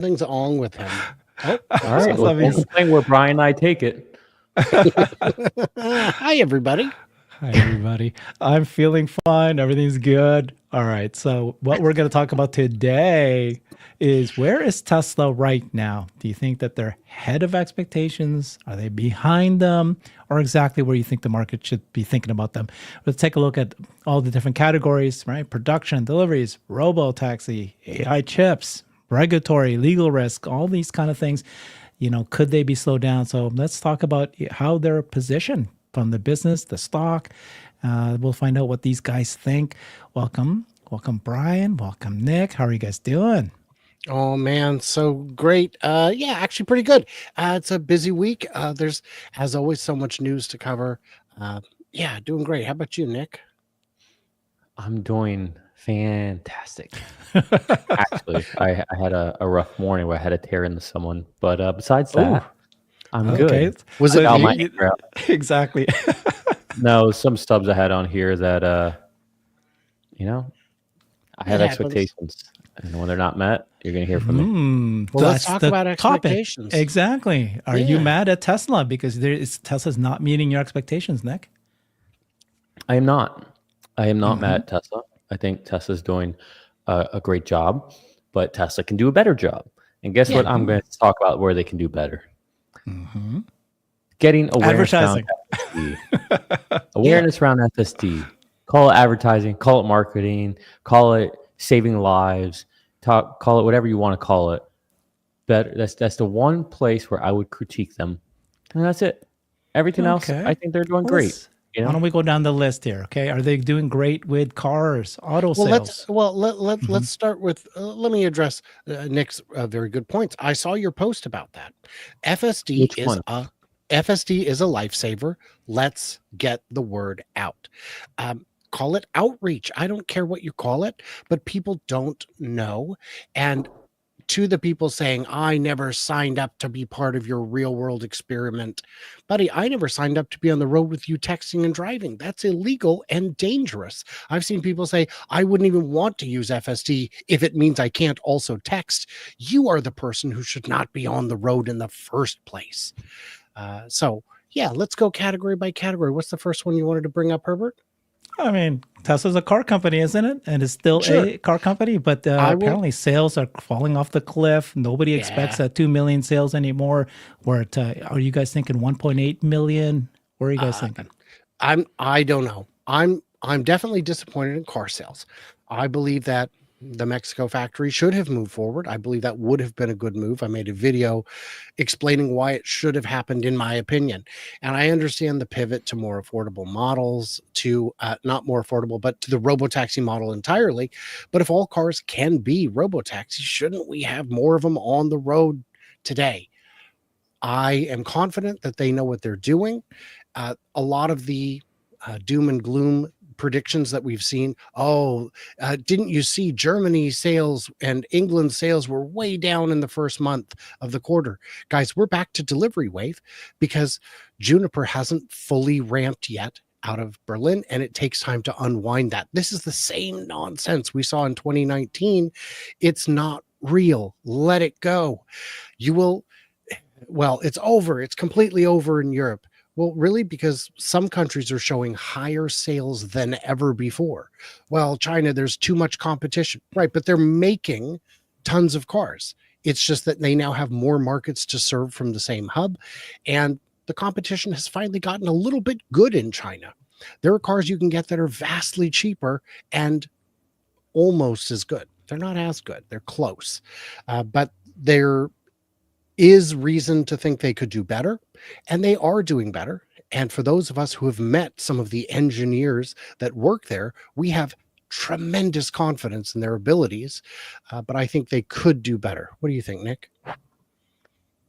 Something's wrong with him. Oh, All right. Well, don't complain where Brian and I take it. Hi, everybody. Hi, everybody. I'm feeling fine. Everything's good. All right. So, what we're going to talk about today is where is Tesla right now? Do you think that they're ahead of expectations? Are they behind them? Or exactly where you think the market should be thinking about them? Let's take a look at all the different categories, right? Production, deliveries, robo taxi, AI chips, regulatory, legal risk, all these kind of things. Could they be slowed down? So let's talk about how they're positioned from the business, the stock. We'll find out what these guys think. Welcome, Brian. Welcome, Nick. How are you guys doing? Oh man, so great. Yeah, actually pretty good. It's a busy week. There's, as always, so much news to cover. Yeah, doing great. How about you, Nick? I'm doing fantastic. Actually, I had a rough morning where I had a tear into someone, but besides that, I'm good. Was it exactly? No, some stubs I had on here that I have expectations, and when they're not met, you're going to hear from me. Well, let's talk about expectations. Exactly. Are you mad at Tesla because Tesla's not meeting your expectations, Nick? I am not. I am not mad at Tesla. I think Tesla's doing a great job, but Tesla can do a better job. And guess what? I'm going to talk about where they can do better. Getting awareness around FSD. Awareness around FSD. Call it advertising, call it marketing, call it saving lives, call it whatever you want to call it. But that's the one place where I would critique them. And that's it. Everything else, I think they're doing great. Why don't we go down the list here? Okay, are they doing great with cars, auto sales? Let's start with. Let me address Nick's very good points. I saw your post about that. FSD is a lifesaver. Let's get the word out. Call it outreach. I don't care what you call it, but people don't know. And to the people saying, I never signed up to be part of your real world experiment. Buddy, I never signed up to be on the road with you texting and driving. That's illegal and dangerous. I've seen people say, I wouldn't even want to use FSD if it means I can't also text. You are the person who should not be on the road in the first place. So yeah, let's go category by category. What's the first one you wanted to bring up, Herbert? I mean, Tesla's a car company, isn't it? And it's still a car company, but apparently sales are falling off the cliff. Nobody expects that 2 million sales anymore. Are you guys thinking 1.8 million? What are you guys thinking? I don't know. I'm definitely disappointed in car sales. I believe that the Mexico factory should have moved forward. I believe that would have been a good move. I made a video explaining why it should have happened, in my opinion. And I understand the pivot to more affordable models, to not more affordable, but to the robotaxi model entirely. But if all cars can be robotaxis, shouldn't we have more of them on the road today? I am confident that they know what they're doing. A lot of the doom and gloom predictions that we've seen. Didn't you see Germany sales and England sales were way down in the first month of the quarter? Guys, we're back to delivery wave because Juniper hasn't fully ramped yet out of Berlin, and it takes time to unwind that. This is the same nonsense we saw in 2019. It's not real. Let it go. It's over. It's completely over in Europe. Well, really, because some countries are showing higher sales than ever before. Well, China, there's too much competition, right? But they're making tons of cars. It's just that they now have more markets to serve from the same hub. And the competition has finally gotten a little bit good in China. There are cars you can get that are vastly cheaper and almost as good. They're not as good. They're close. But there is reason to think they could do better, and they are doing better. And for those of us who have met some of the engineers that work there, we have tremendous confidence in their abilities, but I think they could do better. What do you think, Nick?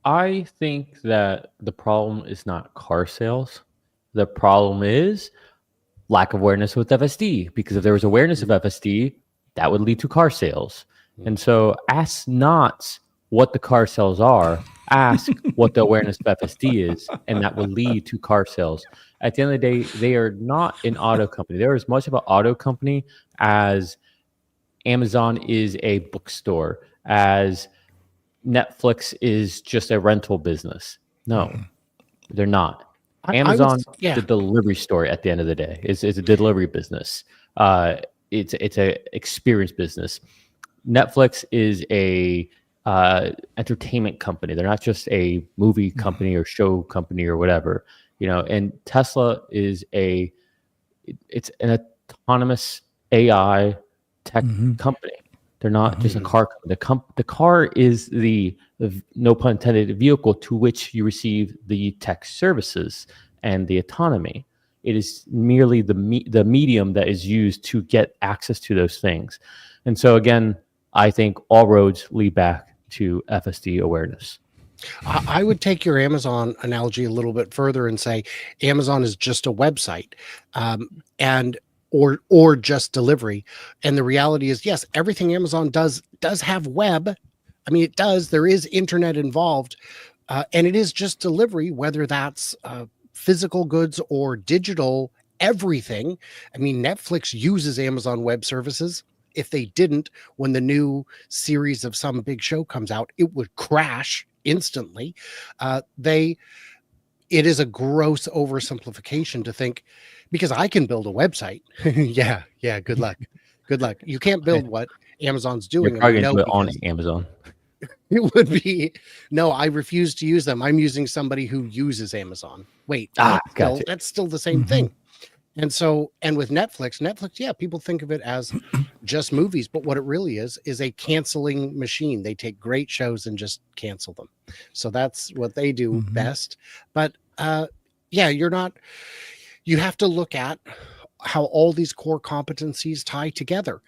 I think that the problem is not car sales. The problem is lack of awareness with FSD, because if there was awareness of FSD, that would lead to car sales. And so ask not what the car sales are, ask what the awareness of FSD is, and that will lead to car sales. At the end of the day, they are not an auto company. They're as much of an auto company as Amazon is a bookstore, as Netflix is just a rental business. No, they're not. I would, Amazon, yeah. the delivery store at the end of the day, is a delivery business. It's a experience business. Netflix is a entertainment company. They're not just a movie company or show company or whatever, And Tesla is it's an autonomous AI tech company. They're not just a car company. The car is the no pun intended vehicle to which you receive the tech services and the autonomy. It is merely the medium that is used to get access to those things. And so again, I think all roads lead back to FSD awareness. I would take your Amazon analogy a little bit further and say Amazon is just a website, and or just delivery. And the reality is, yes, everything Amazon does have web. I mean, it does. There is internet involved, and it is just delivery, whether that's physical goods or digital. Everything. I mean, Netflix uses Amazon Web Services. If they didn't, when the new series of some big show comes out, it would crash instantly. It is a gross oversimplification to think because I can build a website. yeah. Good luck. You can't build what Amazon's doing. You're probably going to do it on Amazon. It would be no. I refuse to use them. I'm using somebody who uses Amazon. Wait, gotcha. That's still the same thing. And with Netflix, yeah, people think of it as just movies, but what it really is a canceling machine. They take great shows and just cancel them. So that's what they do best. But yeah, you have to look at how all these core competencies tie together.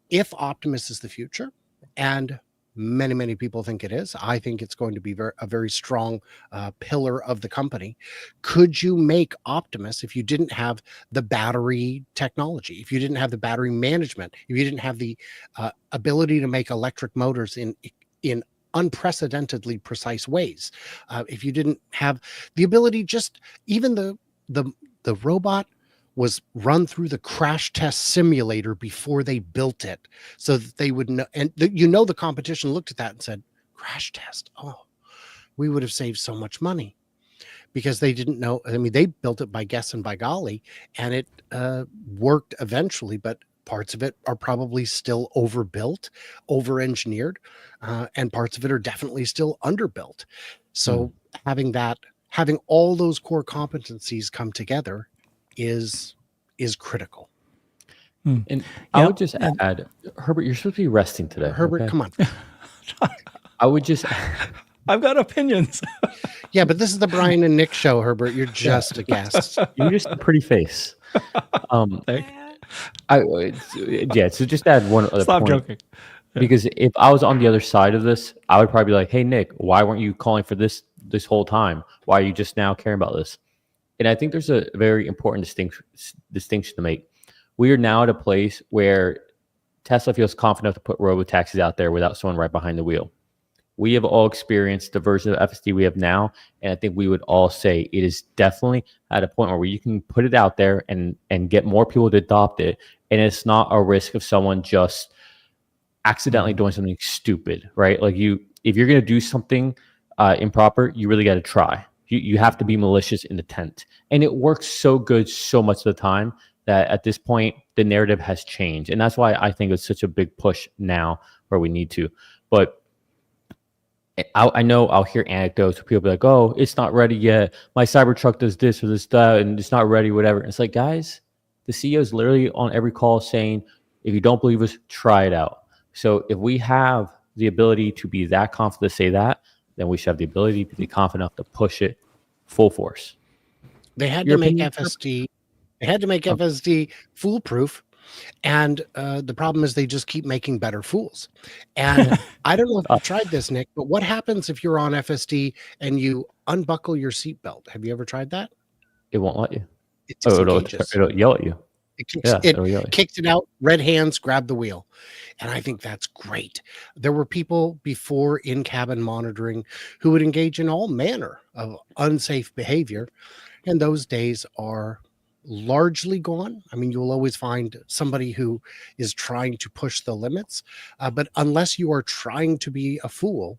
If Optimus is the future, and many people think it is, I think it's going to be a very strong pillar of the company. Could you make Optimus if you didn't have the battery technology, if you didn't have the battery management, if you didn't have the ability to make electric motors in unprecedentedly precise ways, if you didn't have the ability, just even the robot was run through the crash test simulator before they built it so that they would know. And the competition looked at that and said, crash test. Oh, we would have saved so much money because they didn't know. I mean, they built it by guess and by golly, and it worked eventually, but parts of it are probably still overbuilt, over-engineered, and parts of it are definitely still underbuilt. So having all those core competencies come together is critical. And I would just add, Herbert, you're supposed to be resting today. Herbert, okay? come on. I would just I've got opinions. Yeah, but this is the Brian and Nick show, Herbert. You're just a guest. You're just a pretty face. So just add one other Stop point. joking. Because if I was on the other side of this, I would probably be like, hey, Nick, why weren't you calling for this whole time? Why are you just now caring about this? And I think there's a very important distinction to make. We are now at a place where Tesla feels confident enough to put robo-taxis out there without someone right behind the wheel. We have all experienced the version of FSD we have now, and I think we would all say it is definitely at a point where you can put it out there and get more people to adopt it, and it's not a risk of someone just accidentally doing something stupid, right? Like if you're going to do something improper, you really got to try. You have to be malicious in intent. And it works so good so much of the time that at this point, the narrative has changed. And that's why I think it's such a big push now where we need to. But I know I'll hear anecdotes where people be like, oh, it's not ready yet. My Cybertruck does this or this, that, and it's not ready, whatever. And it's like, guys, the CEO is literally on every call saying, if you don't believe us, try it out. So if we have the ability to be that confident to say that, then we should have the ability to be confident enough to push it full force. They had to make FSD. They had to make FSD foolproof, and the problem is they just keep making better fools. And I don't know if you've tried this, Nick, but what happens if you're on FSD and you unbuckle your seatbelt? Have you ever tried that? It won't let you. It'll yell at you. It kicked it out. Red hands grab the wheel. And I think that's great. There were people before in-cabin monitoring who would engage in all manner of unsafe behavior. And those days are largely gone. I mean, you'll always find somebody who is trying to push the limits. But unless you are trying to be a fool,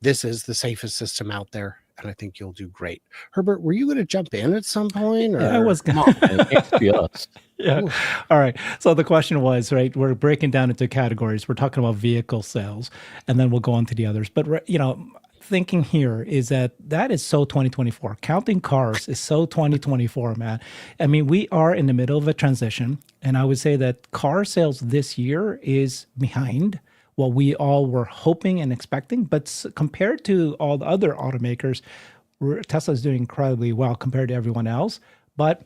this is the safest system out there, and I think you'll do great. Herbert, were you going to jump in at some point? Or? Yeah, I was Come on, man. It can't just be us. Yeah. All right. So the question was, right, we're breaking down into categories. We're talking about vehicle sales, and then we'll go on to the others. But, thinking here is that is so 2024. Counting cars is so 2024, man. I mean, we are in the middle of a transition, and I would say that car sales this year is behind what we all were hoping and expecting. But compared to all the other automakers, Tesla's doing incredibly well compared to everyone else. But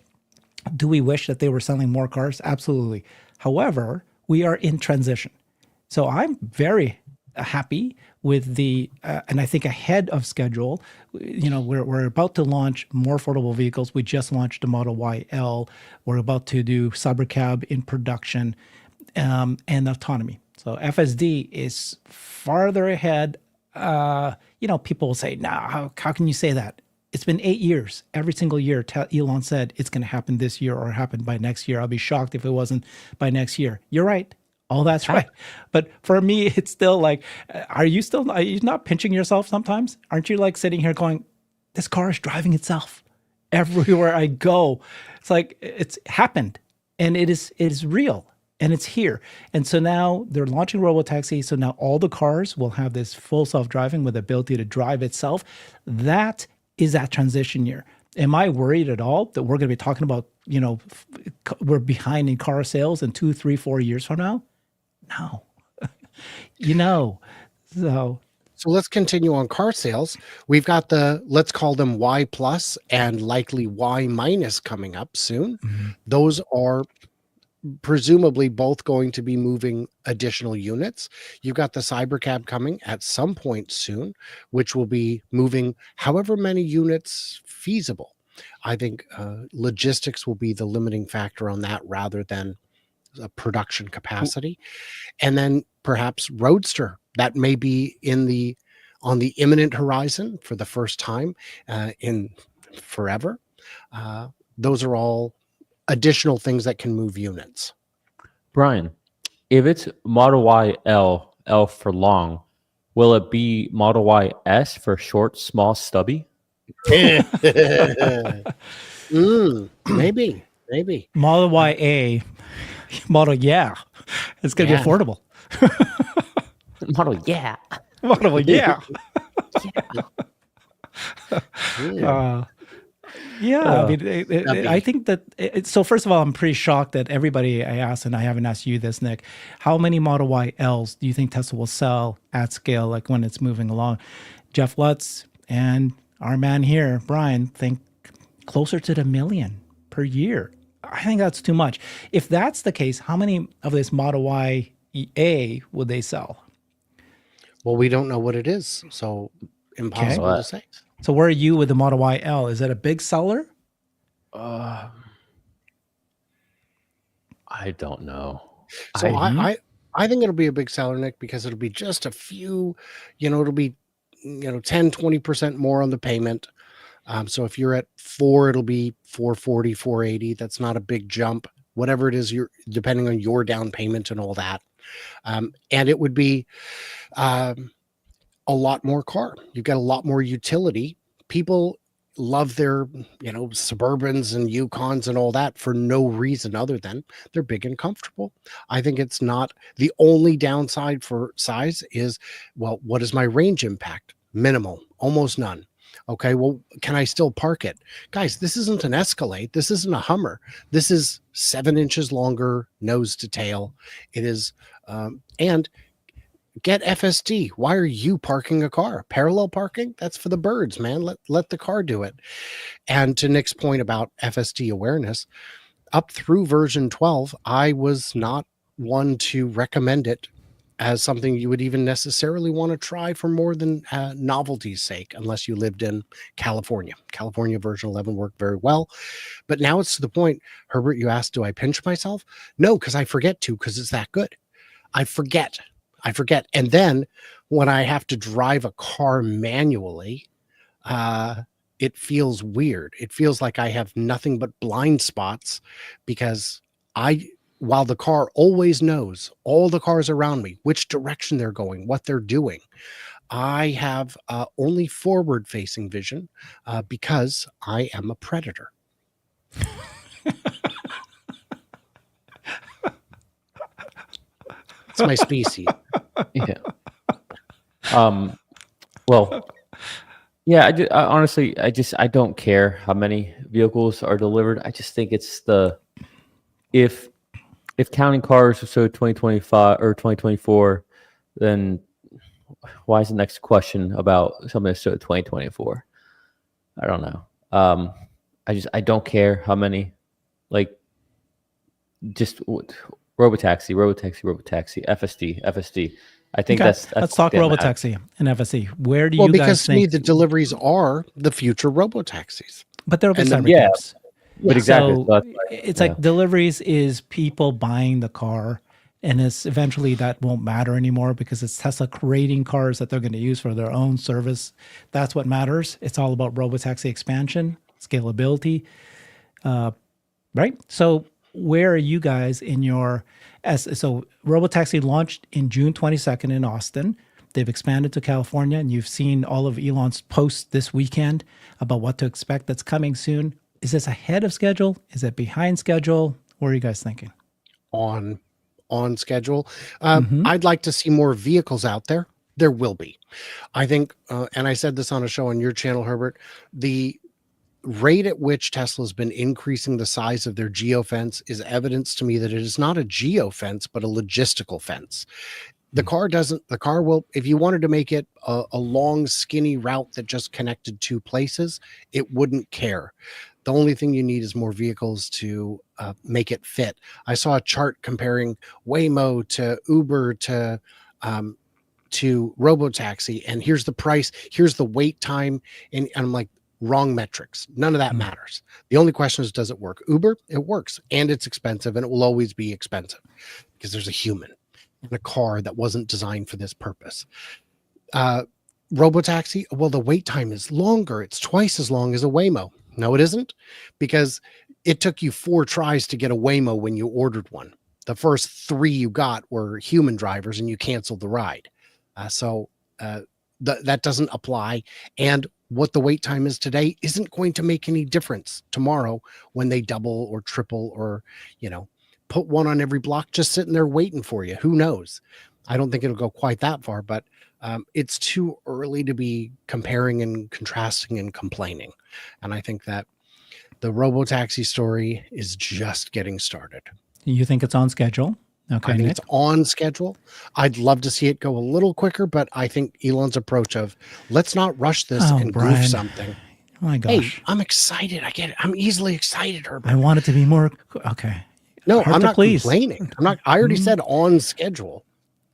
do we wish that they were selling more cars? Absolutely. However, we are in transition. So I'm very happy with and I think ahead of schedule. We're about to launch more affordable vehicles. We just launched the Model Y L. We're about to do Cybercab in production and autonomy. So FSD is farther ahead. People will say, "Nah, how can you say that?" It's been 8 years. Every single year, Elon said it's going to happen this year or happen by next year. I'll be shocked if it wasn't by next year. You're right. All that's right. But for me, it's still like, are you not pinching yourself sometimes? Aren't you like sitting here going, this car is driving itself everywhere I go? It's like, it's happened and it is real and it's here. And so now they're launching Robotaxi. So now all the cars will have this full self-driving with the ability to drive itself. That is that transition year. Am I worried at all that we're going to be talking about, we're behind in car sales in 2, 3, 4 years from now? No. So let's continue on car sales. We've got let's call them Y plus and likely Y minus coming up soon. Mm-hmm. Those are presumably both going to be moving additional units. You've got the Cybercab coming at some point soon, which will be moving however many units feasible. I think logistics will be the limiting factor on that rather than a production capacity. And then perhaps Roadster, that may be on the imminent horizon for the first time in forever. Those are all additional things that can move units. Brian, if it's Model Y L, L for long, will it be Model Y S for short, small, stubby? Maybe. Model Y A, Model yeah. It's going to be affordable. Model yeah. Model yeah. I mean, I think that. So first of all, I'm pretty shocked that everybody I asked, and I haven't asked you this, Nick, how many Model Y Ls do you think Tesla will sell at scale, like when it's moving along? Jeff Lutz and our man here, Brian, think closer to the 1 million per year. I think that's too much. If that's the case, how many of this Model Y A would they sell? Well, we don't know what it is, so impossible to say. So where are you with the Model Y L? Is that a big seller? I don't know. So I think it'll be a big seller, Nick, because it'll be just a few, it'll be 10, 20% more on the payment. So if you're at 4, it'll be 440, 480. That's not a big jump. Whatever it is, you're depending on your down payment and all that. And it would be a lot more car. You've got a lot more utility. People love their, Suburbans and Yukons and all that for no reason other than they're big and comfortable. I think it's not the only downside for size is, well, what is my range impact? Minimal, almost none. Okay, well, can I still park it? Guys, this isn't an Escalade. This isn't a Hummer. This is 7 inches longer, nose to tail. It is, and get FSD. Why are you parking a car? Parallel parking? That's for the birds, man. Let the car do it. And to Nick's point about FSD awareness, up through version 12, I was not one to recommend it as something you would even necessarily want to try for more than novelty's sake, unless you lived in California. California version 11 worked very well. But now it's to the point, Herbert, you asked, do I pinch myself? No, because I forget to, because it's that good. I forget. And then when I have to drive a car manually, it feels weird. It feels like I have nothing but blind spots because while the car always knows, all the cars around me, which direction they're going, what they're doing, I have only forward-facing vision because I am a predator. It's my species. Yeah. Well, yeah. Honestly, I don't care how many vehicles are delivered. I just think it's if counting cars are so 2025 or 2024, then why is the next question about something that's so 2024? I don't know. I don't care how many. Like, just robotaxi, FSD. I think Okay, that's let's talk the matter. robotaxi and FSE. Where do Well, you because guys to me, think? the deliveries are the future robo-taxis. But there'll be and the- cyber Yeah, camps. but exactly. So So that's why, it's yeah. like deliveries is people buying the car, and it's eventually that won't matter anymore because it's Tesla creating cars that they're going to use for their own service. That's what matters. It's all about robotaxi expansion, scalability, right? So where are you guys in your so robotaxi launched in June 22nd in Austin. They've expanded to California, and you've seen all of Elon's posts this weekend about what to expect that's coming soon. Is this ahead of schedule? Is it behind schedule? What are you guys thinking? on schedule. Mm-hmm. I'd like to see more vehicles out there. There will be. I think, and I said this on a show on your channel, Herbert, the rate at which Tesla's been increasing the size of their geofence is evidence to me that it is not a geofence, but a logistical fence. The car will, if you wanted to make it a long, skinny route that just connected two places, it wouldn't care. The only thing you need is more vehicles to make it fit. I saw a chart comparing Waymo to Uber um, to Robotaxi, and here's the price, here's the wait time, and I'm like, wrong metrics. None of that matters. The only question is, does it work? Uber, it works, and it's expensive, and it will always be expensive because there's a human in a car that wasn't designed for this purpose. Robotaxi, well, the wait time is longer. It's twice as long as a Waymo. No, it isn't, because it took you 4 tries to get a Waymo when you ordered one. The first 3 you got were human drivers, and you canceled the ride. That doesn't apply. And what the wait time is today isn't going to make any difference tomorrow when they double or triple or, put one on every block just sitting there waiting for you. Who knows? I don't think it'll go quite that far, but it's too early to be comparing and contrasting and complaining. And I think that the robotaxi story is just getting started. You think it's on schedule? Okay, I think Nick. it's on schedule. I'd love to see it go a little quicker, but I think Elon's approach of let's not rush this and Brian. goof something. Oh my Hey, gosh. I'm excited. I get it. I'm easily excited, Herbert. I want it to be more. Okay. No, Herbert, I'm not please. complaining. I already said on schedule.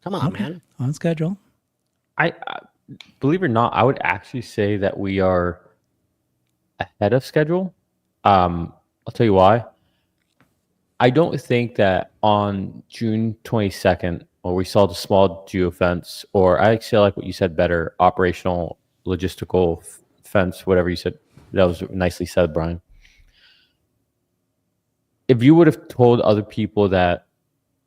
Come on, Okay. man. On schedule. I believe it or not, I would actually say that we are ahead of schedule. I'll tell you why. I don't think that on June 22nd, when we saw the small geofence, or I actually like what you said better, operational, logistical fence, whatever you said. That was nicely said, Brian. If you would have told other people that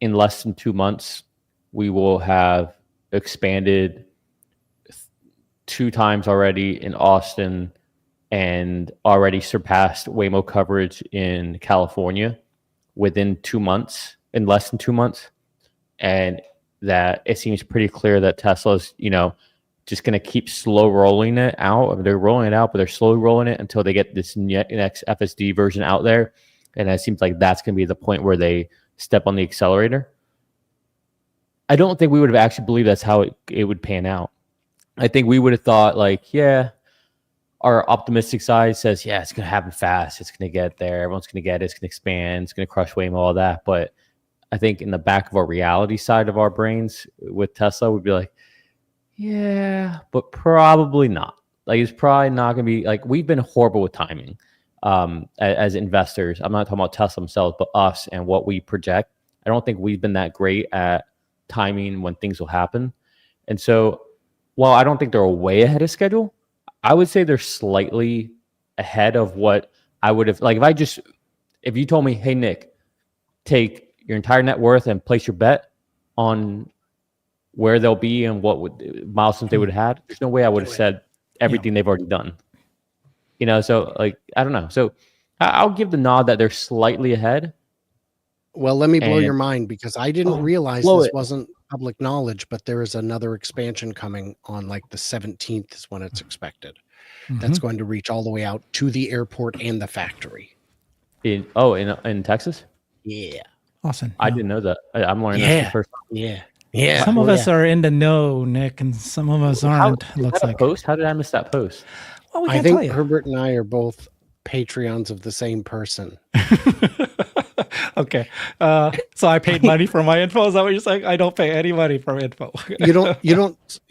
in less than 2 months, we will have expanded 2 times already in Austin and already surpassed Waymo coverage in California within 2 months, in less than 2 months, and that it seems pretty clear that Tesla's, just going to keep slow rolling it out. They're rolling it out, but they're slowly rolling it until they get this next FSD version out there. And it seems like that's going to be the point where they step on the accelerator. I don't think we would have actually believed that's how it would pan out. I think we would have thought our optimistic side says, yeah, it's going to happen fast. It's going to get there. Everyone's going to get it. It's going to expand. It's going to crush Waymo, all that. But I think in the back of our reality side of our brains with Tesla, we'd be like, yeah, but probably not. It's probably not going to be we've been horrible with timing as investors. I'm not talking about Tesla themselves, but us and what we project. I don't think we've been that great at timing when things will happen. And so while I don't think they're way ahead of schedule, I would say they're slightly ahead of what I would have. If you told me, hey, Nick, take your entire net worth and place your bet on where they'll be and what milestones they would have had, there's no way I would have said everything they've already done. So like I don't know. So I'll give the nod that they're slightly ahead. Well, let me blow your mind, because I didn't realize blow this it. wasn't public knowledge, but there is another expansion coming on like the 17th is when it's expected. That's going to reach all the way out to the airport and the factory. In Texas? Yeah. Austin. I didn't know that. I'm learning this for the first time. Yeah. Some of us are in the know, Nick, and some of us aren't. Looks like. Post? How did I miss that post? Well, we I can't think tell you. Herbert and I are both Patreons of the same person. Okay. So I paid money for my info. Is that what you're saying? I don't pay any money for info. You don't,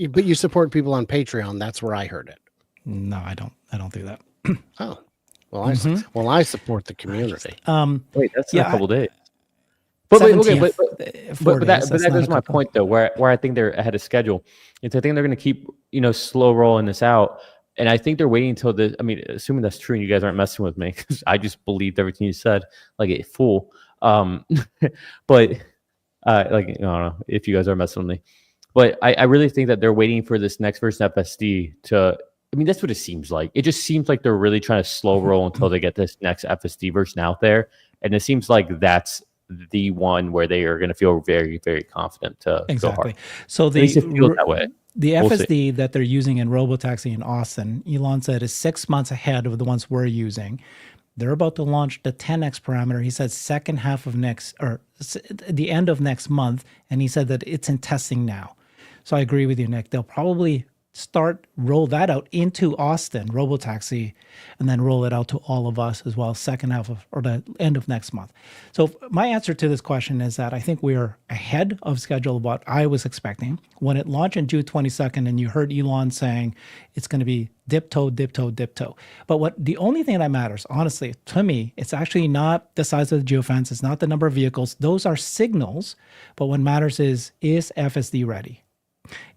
but you support people on Patreon. That's where I heard it. No, I don't do that. Oh, well, I support the community. Wait, that's yeah, a couple days. But that days, goes to my point though, where I think they're ahead of schedule. It's I think they're going to keep slow rolling this out, and I think they're waiting until the. I mean, assuming that's true, and you guys aren't messing with me because I just believed everything you said like a fool. But I don't know if you guys are messing with me, but I really think that they're waiting for this next version of FSD to. I mean, that's what it seems like. It just seems like they're really trying to slow roll until they get this next FSD version out there, and it seems like that's the one where they are going to feel very, very confident to go hard. So at least it feels that way. The FSD that they're using in Robotaxi in Austin, Elon said, is 6 months ahead of the ones we're using. They're about to launch the 10x parameter. He said second half of the end of next month, and he said that it's in testing now. So I agree with you, Nick. They'll probably roll that out into Austin, Robotaxi, and then roll it out to all of us as well, second half of, or the end of next month. So my answer to this question is that I think we are ahead of schedule of what I was expecting. When it launched on June 22nd, and you heard Elon saying it's going to be dip-toe. But the only thing that matters, honestly, to me, it's actually not the size of the geofence, it's not the number of vehicles. Those are signals, but what matters is FSD ready?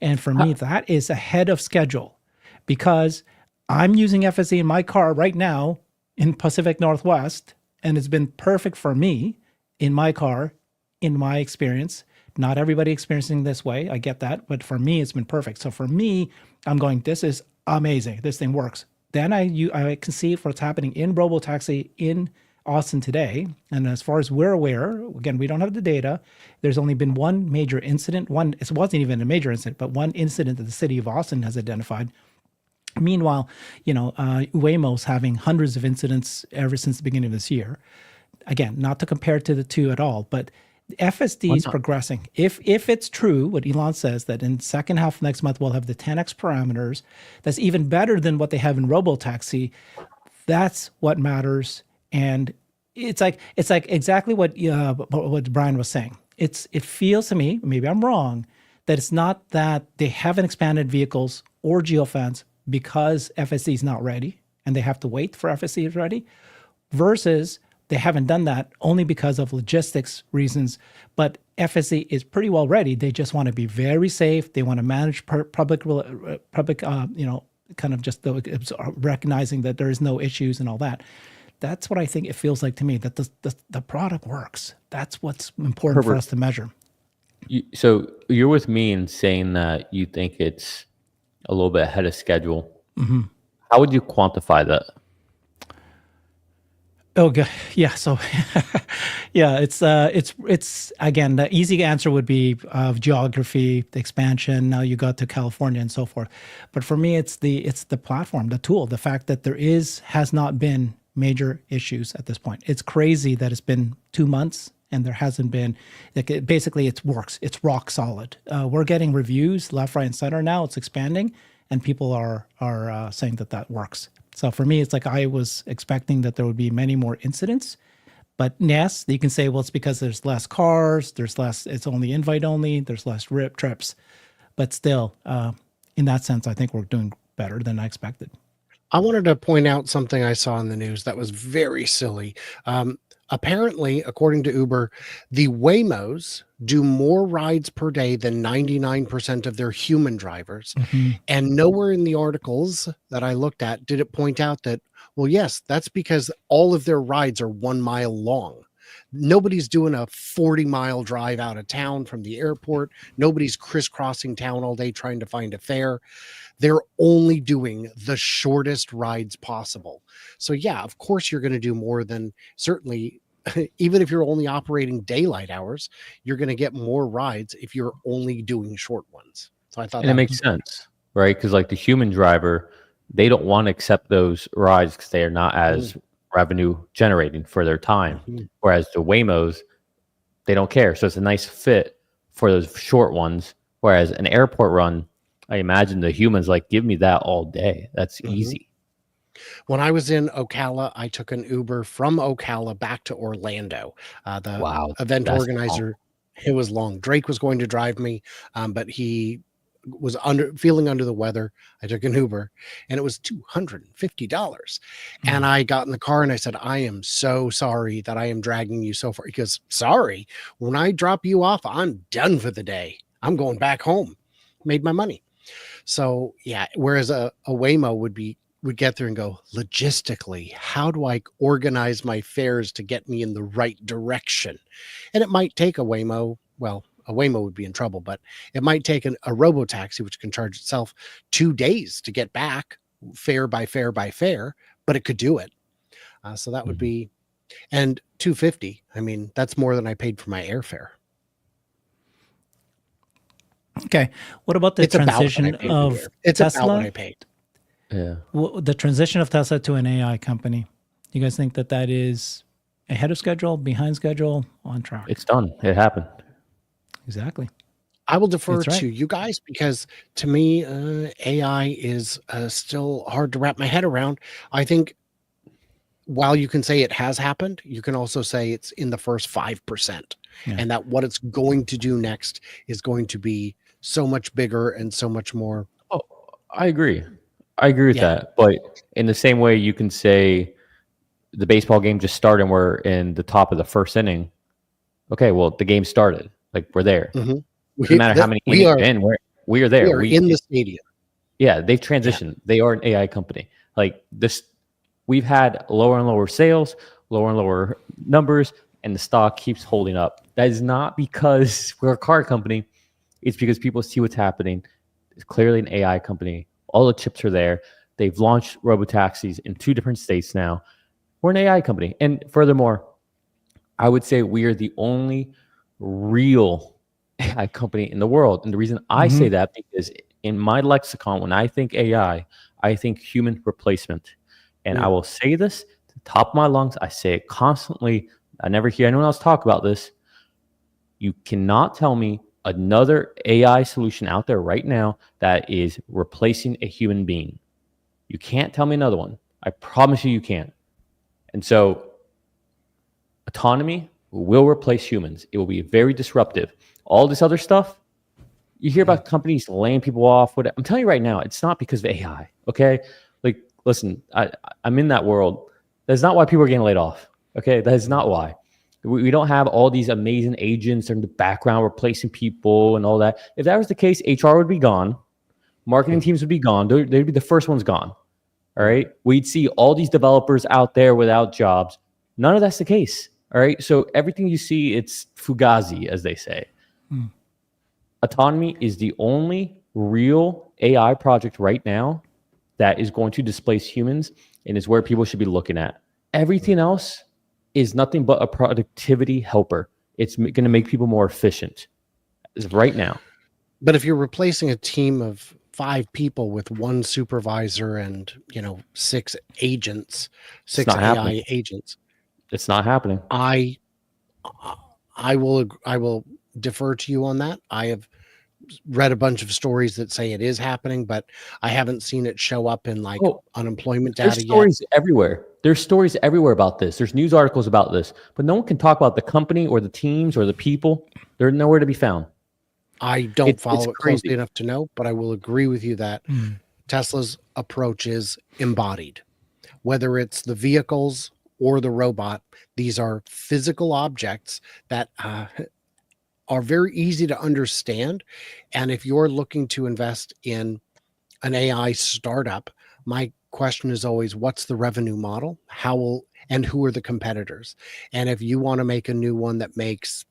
And for me, that is ahead of schedule, because I'm using FSD in my car right now in Pacific Northwest, and it's been perfect for me in my car, in my experience. Not everybody experiencing this way, I get that, but for me, it's been perfect. So for me, I'm going, this is amazing. This thing works. Then I can see what's happening in Robotaxi in Austin today. And as far as we're aware, again, we don't have the data. There's only been one major incident. It wasn't even a major incident, but one incident that the city of Austin has identified. Meanwhile, Waymo's having hundreds of incidents ever since the beginning of this year. Again, not to compare to the two at all, but FSD is progressing. If it's true, what Elon says, that in the second half of next month, we'll have the 10x parameters, that's even better than what they have in Robotaxi. That's what matters. And it's like exactly what Brian was saying. It feels to me, maybe I'm wrong, that it's not that they haven't expanded vehicles or geofence because FSD is not ready and they have to wait for FSD is ready, versus they haven't done that only because of logistics reasons. But FSD is pretty well ready. They just want to be very safe. They want to manage public, kind of just recognizing that there is no issues and all that. That's what I think it feels like to me, that the product works. That's what's important for us to measure. So you're with me in saying that you think it's a little bit ahead of schedule. Mm-hmm. How would you quantify that? Oh, yeah. So, yeah, it's again, the easy answer would be geography, the expansion. Now you got to California and so forth. But for me, it's the platform, the tool, the fact that has not been major issues at this point. It's crazy that it's been 2 months and there hasn't been, basically it works. It's rock solid. We're getting reviews left, right, and center now. It's expanding and people are saying that works. So for me, it's like I was expecting that there would be many more incidents. But yes, you can say, well, it's because there's less cars, it's only invite only, there's less trips. But still, in that sense, I think we're doing better than I expected. I wanted to point out something I saw in the news that was very silly. Apparently, according to Uber, the Waymos do more rides per day than 99% of their human drivers. Mm-hmm. And nowhere in the articles that I looked at did it point out that, well, yes, that's because all of their rides are 1 mile long. Nobody's doing a 40-mile drive out of town from the airport. Nobody's crisscrossing town all day trying to find a fare. They're only doing the shortest rides possible. So yeah, of course you're going to do more than certainly even if you're only operating daylight hours, you're going to get more rides if you're only doing short ones. So I thought And it that makes sense, right? Because like the human driver, they don't want to accept those rides because they are not as revenue generating for their time. Mhm. Whereas the Waymos, they don't care. So it's a nice fit for those short ones. Whereas an airport run, I imagine the humans like, give me that all day. That's Mhm. easy. When I was in Ocala, I took an Uber from Ocala back to Orlando. The Wow, event that's long. organizer, it was long. Drake was going to drive me, but he was feeling under the weather. I took an Uber and it was $250. And I got in the car and I said, I am so sorry that I am dragging you so far. He goes, sorry, when I drop you off, I'm done for the day. I'm going back home. Made my money. So yeah, whereas a Waymo would get there and go, logistically, how do I organize my fares to get me in the right direction? And it might take a Waymo. Well, a Waymo would be in trouble, but it might take a Robo taxi, which can charge itself 2 days to get back, fare by fare by fare, but it could do it. So that would be, and 250. I mean, that's more than I paid for my airfare. Okay. What about the It's about what I transition paid for the of air. It's about what Tesla? I paid. Yeah. The transition of Tesla to an AI company. You guys think that that is ahead of schedule, behind schedule, on track? It's done. It happened. Exactly. I will defer That's right. to you guys because to me, AI is still hard to wrap my head around. I think while you can say it has happened, you can also say it's in the first 5%, Yeah. and that what it's going to do next is going to be so much bigger and so much more. Oh, I agree. I agree with Yeah. that. But in the same way, you can say the baseball game just started and we're in the top of the first inning. Okay, well, the game started. Like, we're there. Mhm. No matter how many We innings are you're in, we are we there. are in the stadium. Yeah, they've transitioned. They are an AI company. Like this, we've had lower and lower sales, lower and lower numbers, and the stock keeps holding up. That is not because we're a car company. It's because people see what's happening. It's clearly an AI company. All the chips are there. They've launched robotaxis in 2 different states now. We're an AI company. And furthermore, I would say we are the only real AI company in the world. And the reason I say that because in my lexicon, when I think AI, I think human replacement. And I will say this to the top of my lungs. I say it constantly. I never hear anyone else talk about this. You cannot tell me another AI solution out there right now that is replacing a human being. You can't tell me another one. I promise you, you can't. And so autonomy will replace humans. It will be very disruptive. All this other stuff, you hear about companies laying people off. I'm telling you right now, it's not because of AI. Okay, like listen, I'm in that world. That's not why people are getting laid off. Okay, that is not why. We don't have all these amazing agents in the background replacing people and all that. If that was the case, HR would be gone. Marketing teams would be gone. They'd be the first ones gone. All right. We'd see all these developers out there without jobs. None of that's the case. All right. So everything you see, it's fugazi, as they say. Autonomy is the only real AI project right now that is going to displace humans and is where people should be looking at. Everything else is nothing but a productivity helper. It's going to make people more efficient as of right now. But if you're replacing a team of 5 people with 1 supervisor and 6 agents, 6 not AI happening. agents, It's not happening. I will defer to you on that. I have read a bunch of stories that say it is happening, but I haven't seen it show up in unemployment There's data yet. stories everywhere. There's stories everywhere about this. There's news articles about this, but no one can talk about the company or the teams or the people. They're nowhere to be found. I don't follow it crazy. closely enough to know, but I will agree with you that Tesla's approach is embodied. Whether it's the vehicles or the robot, these are physical objects that are very easy to understand. And if you're looking to invest in an AI startup, my question is always, what's the revenue model? And who are the competitors? And if you want to make a new one that makes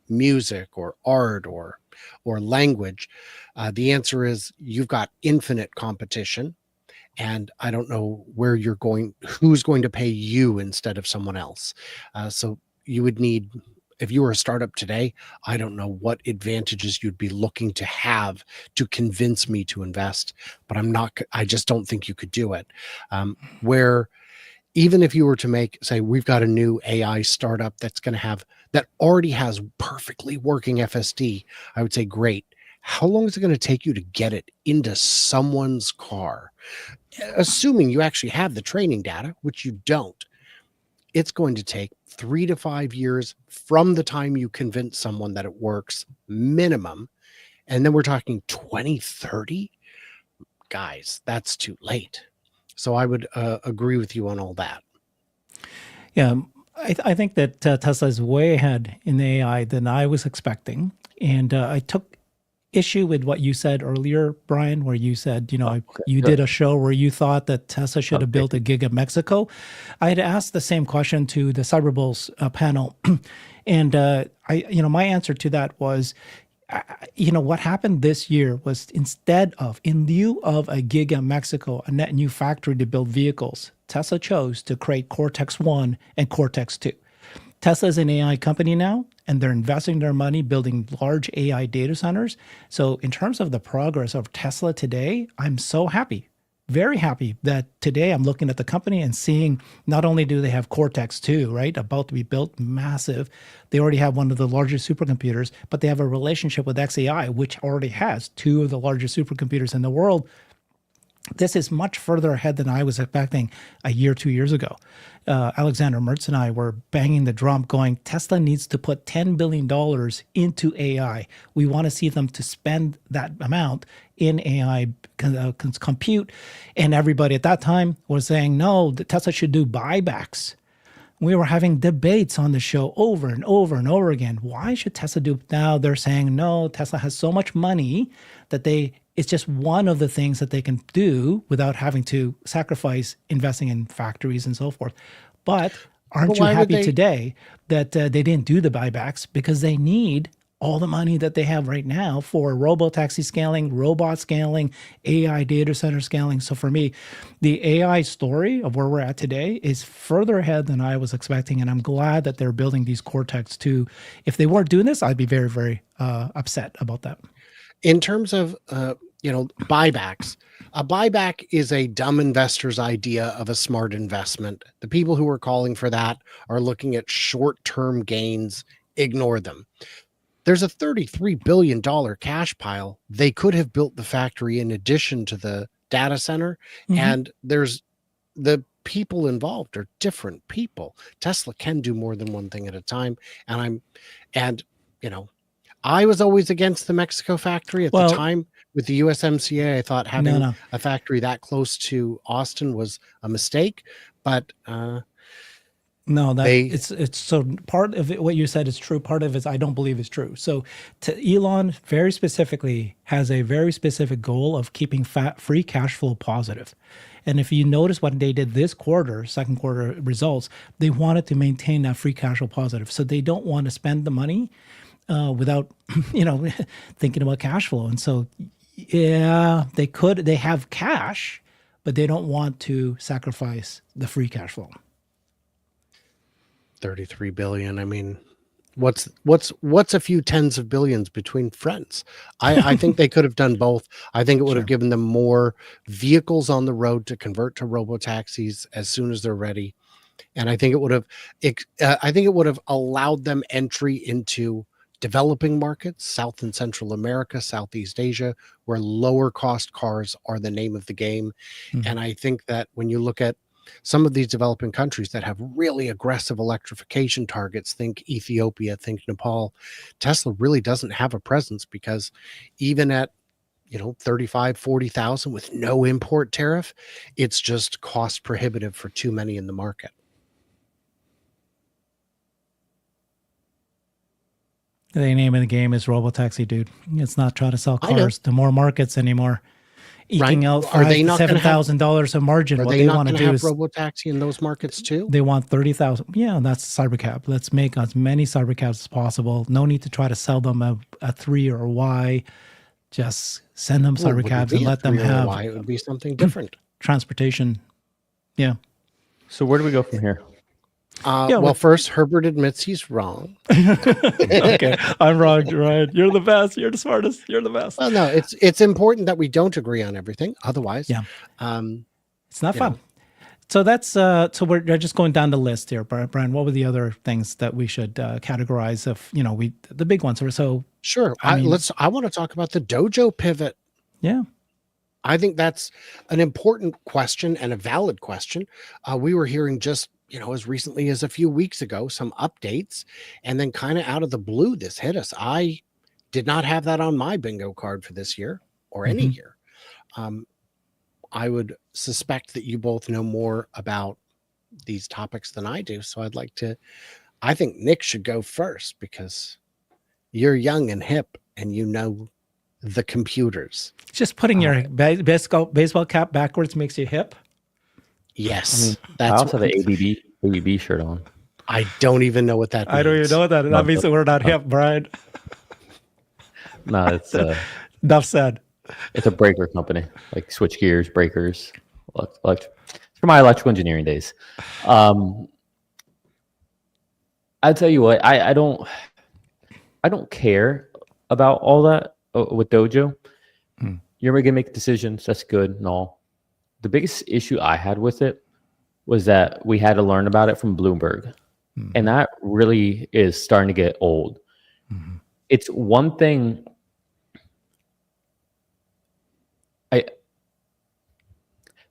music or art or language, the answer is you've got infinite competition. And I don't know who's going to pay you instead of someone else. So you would need, if you were a startup today, I don't know what advantages you'd be looking to have to convince me to invest, but I just don't think you could do it. Where even if you were to say, we've got a new AI startup that already has perfectly working FSD, I would say, great. How long is it going to take you to get it into someone's car? Assuming you actually have the training data, which you don't, it's going to take 3 to 5 years from the time you convince someone that it works, minimum. And then we're talking 2030. Guys, that's too late. So I would agree with you on all that. Yeah, I think that Tesla is way ahead in the AI than I was expecting. And I took issue with what you said earlier, Brian, where you said, you did a show where you thought that Tesla should have built a gig of Mexico. I had asked the same question to the Cyberbulls panel. And my answer to that was, what happened this year was in lieu of a gig in Mexico, a net new factory to build vehicles, Tesla chose to create Cortex-1 and Cortex-2. Tesla is an AI company now, and they're investing their money building large AI data centers. So in terms of the progress of Tesla today, I'm so happy, very happy that today I'm looking at the company and seeing not only do they have Cortex-2, right, about to be built, massive. They already have one of the largest supercomputers, but they have a relationship with xAI, which already has 2 of the largest supercomputers in the world. This is much further ahead than I was expecting a year, 2 years ago. Alexander Mertz and I were banging the drum going, Tesla needs to put $10 billion into AI. We want to see them to spend that amount in AI compute. And everybody at that time was saying, no, Tesla should do buybacks. We were having debates on the show over and over and over again. Why should Tesla do it now? They're saying, no, Tesla has so much money that it's just one of the things that they can do without having to sacrifice investing in factories and so forth. But aren't you happy today that they didn't do the buybacks? Because they need all the money that they have right now for robo-taxi scaling, robot scaling, AI data center scaling. So for me, the AI story of where we're at today is further ahead than I was expecting. And I'm glad that they're building these Cortex-2. If they weren't doing this, I'd be very, very upset about that. In terms of, buybacks, a buyback is a dumb investor's idea of a smart investment. The people who are calling for that are looking at short-term gains. Ignore them. There's a $33 billion cash pile. They could have built the factory in addition to the data center. Mm-hmm. And there's the people involved are different people. Tesla can do more than one thing at a time. I was always against the Mexico factory at the time with the USMCA. I thought having a factory that close to Austin was a mistake, but it's so part of it, what you said is true. Part of it I don't believe is true. So Elon very specifically has a very specific goal of keeping free cash flow positive. And if you notice what they did this quarter, second quarter results, they wanted to maintain that free cash flow positive. So they don't want to spend the money without, thinking about cash flow. And so, they have cash, but they don't want to sacrifice the free cash flow. 33 billion. I mean, what's a few tens of billions between friends? I think they could have done both. I think it would have given them more vehicles on the road to convert to robo-taxis as soon as they're ready. And I think it would have allowed them entry into developing markets, South and Central America, Southeast Asia, where lower cost cars are the name of the game. Mm-hmm. And I think that when you look at some of these developing countries that have really aggressive electrification targets, think Ethiopia, think Nepal, Tesla really doesn't have a presence, because even at 35, 40,000 with no import tariff, it's just cost prohibitive for too many in the market. The name of the game is Robotaxi, dude. It's not trying to sell cars to more markets anymore. eking out Are they not gonna have- $7,000 of margin. Are What they they not want to going to do have is robotaxi in those markets too? they want 30,000. Yeah, that's cybercab. Let's make as many cybercabs as possible. No need to try to sell them a 3 or a Y. Just send them Well, it wouldn't cybercabs be and a let them 3 or a have Y, it would be something different. transportation. Yeah. So where do we go from here? Yeah, Well, first, Herbert admits he's wrong. Okay, I'm wrong, Ryan. You're the best. You're the smartest. You're the best. Well, no, it's important that we don't agree on everything. Otherwise, Yeah. um, It's not you fun. know. So that's so we're just going down the list here, Brian. What were the other things that we should categorize? If the big ones. So Sure. I mean- I want to talk about the dojo pivot. yeah, I think that's an important question and a valid question. We were hearing just, as recently as a few weeks ago, some updates, and then kind of out of the blue, this hit us. I did not have that on my bingo card for this year or any Mhm. year. I would suspect that you both know more about these topics than I do. So I think Nick should go first because you're young and hip and you know the computers. just putting your baseball cap backwards makes you hip. Yes. I also have an ABB shirt on. I don't even know what that means. I don't even know what that. That means that we're not hip, Brian. No, it's Enough said. it's a breaker company, like switch gears, breakers, it's for my electrical engineering days. I'll tell you what, I don't care about all that with Dojo. You're gonna make decisions, that's good and all. The biggest issue I had with it was that we had to learn about it from Bloomberg. And that really is starting to get old. It's one thing.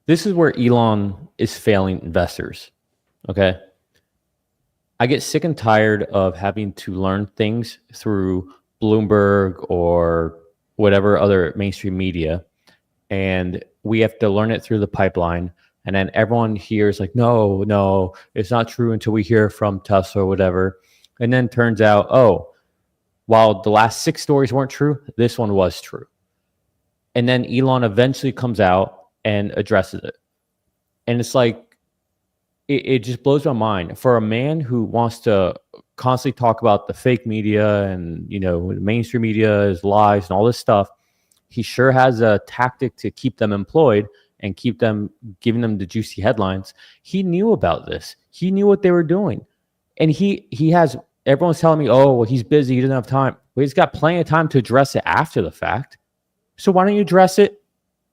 This is where Elon is failing investors. Okay. I get sick and tired of having to learn things through Bloomberg or whatever other mainstream media. And we have to learn it through the pipeline. And then everyone hears like, no, it's not true until we hear from Tesla or whatever. And then turns out, while the last 6 stories weren't true, this one was true. And then Elon eventually comes out and addresses it. And it's like, it just blows my mind. For a man who wants to constantly talk about the fake media and, the mainstream media is lies and all this stuff, he sure has a tactic to keep them employed and keep them, giving them the juicy headlines. He knew about this. He knew what they were doing. And he has, everyone's telling me, well, he's busy, he doesn't have time. Well, he's got plenty of time to address it after the fact. So why don't you address it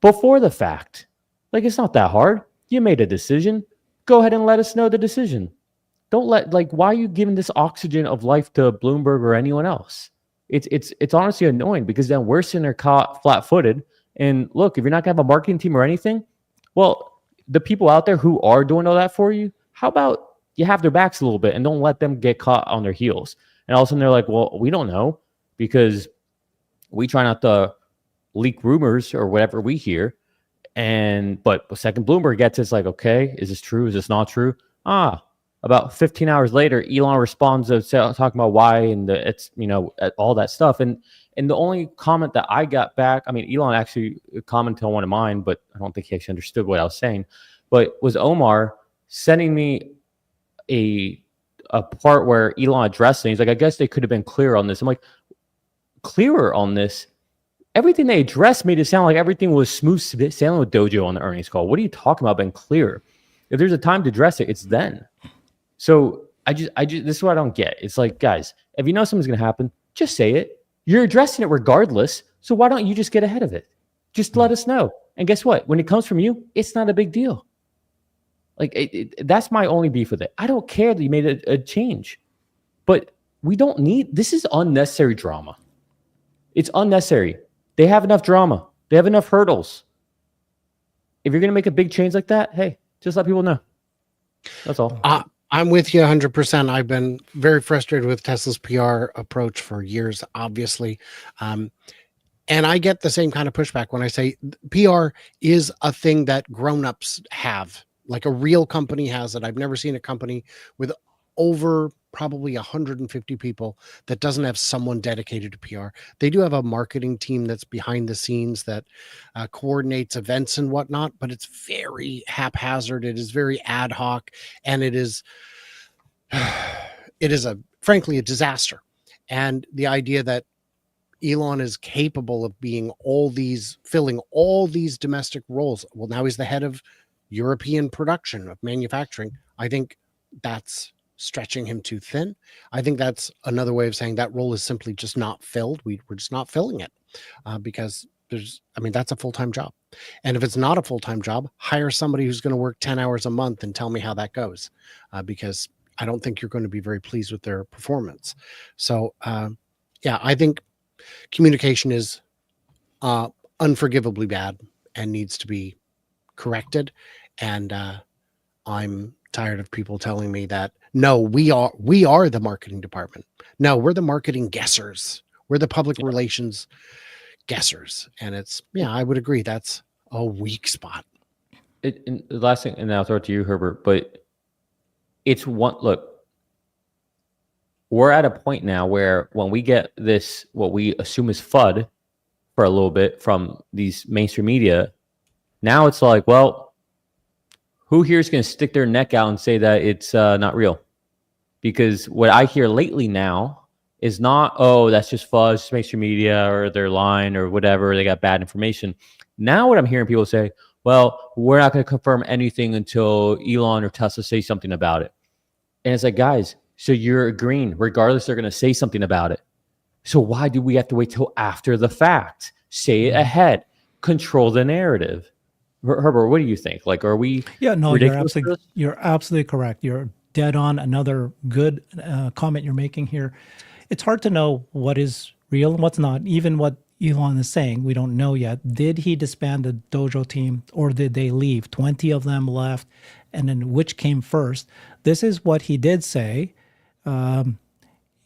before the fact? Like, it's not that hard. You made a decision. Go ahead and let us know the decision. Don't why are you giving this oxygen of life to Bloomberg or anyone else? It's honestly annoying because then we're sitting there caught flat-footed. And look, if you're not gonna have a marketing team or anything, well, the people out there who are doing all that for you, how about you have their backs a little bit and don't let them get caught on their heels? And all of a sudden they're like, well, we don't know because we try not to leak rumors or whatever we hear. But the second Bloomberg gets it, it's like, okay, is this true? Is this not true? About 15 hours later, Elon responds to talking about why and it's all that stuff. And the only comment that I got back, I mean, Elon actually commented on one of mine, but I don't think he actually understood what I was saying. But was Omar sending me a part where Elon addressed things? Like, I guess they could have been clearer on this. I'm like, clearer on this? Everything they addressed made it sound like everything was smooth sailing with Dojo on the earnings call. What are you talking about being clear? If there's a time to address it, it's then. So I just this is what I don't get. It's like, guys, if you know something's going to happen, just say it. You're addressing it regardless. So why don't you just get ahead of it? Just let us know. And guess what? When it comes from you, it's not a big deal. Like that's my only beef with it. I don't care that you made a change, but we don't need, this is unnecessary drama. It's unnecessary. They have enough drama. They have enough hurdles. If you're going to make a big change like that, hey, just let people know. That's all. I'm with you 100%. I've been very frustrated with Tesla's PR approach for years, obviously. And I get the same kind of pushback when I say PR is a thing that grown-ups have, like a real company has it. I've never seen a company with over probably 150 people that doesn't have someone dedicated to PR. They do have a marketing team that's behind the scenes that coordinates events and whatnot, but it's very haphazard. It is very ad hoc, and it is frankly a disaster. And the idea that Elon is capable of filling all these domestic roles. Well, now he's the head of European production, of manufacturing. I think that's stretching him too thin. I think that's another way of saying that role is simply just not filled. We're just not filling it because that's a full-time job. And if it's not a full-time job, hire somebody who's going to work 10 hours a month and tell me how that goes, because I don't think you're going to be very pleased with their performance. So, I think communication is unforgivably bad and needs to be corrected. And I'm tired of people telling me that, no, we are the marketing department. No, we're the marketing guessers. We're the public relations guessers. And I would agree. That's a weak spot. The last thing, and I'll throw it to you, Herbert, but we're at a point now where when we get this, what we assume is FUD for a little bit from these mainstream media, now it's like, well, who here is going to stick their neck out and say that it's not real? Because what I hear lately now is not, oh, that's just FUD, it's just mainstream media, or they're lying, or whatever, they got bad information. Now what I'm hearing people say, well, we're not going to confirm anything until Elon or Tesla say something about it. And it's like, guys, so you're agreeing, regardless, they're going to say something about it. So why do we have to wait till after the fact? Say it ahead. Control the narrative. Herbert, what do you think? Like, are we? Yeah, no, you're absolutely correct. You're dead on. Another good comment you're making here. It's hard to know what is real and what's not. Even what Elon is saying, we don't know yet. Did he disband the Dojo team, or did they leave? 20 of them left, and then which came first? This is what he did say.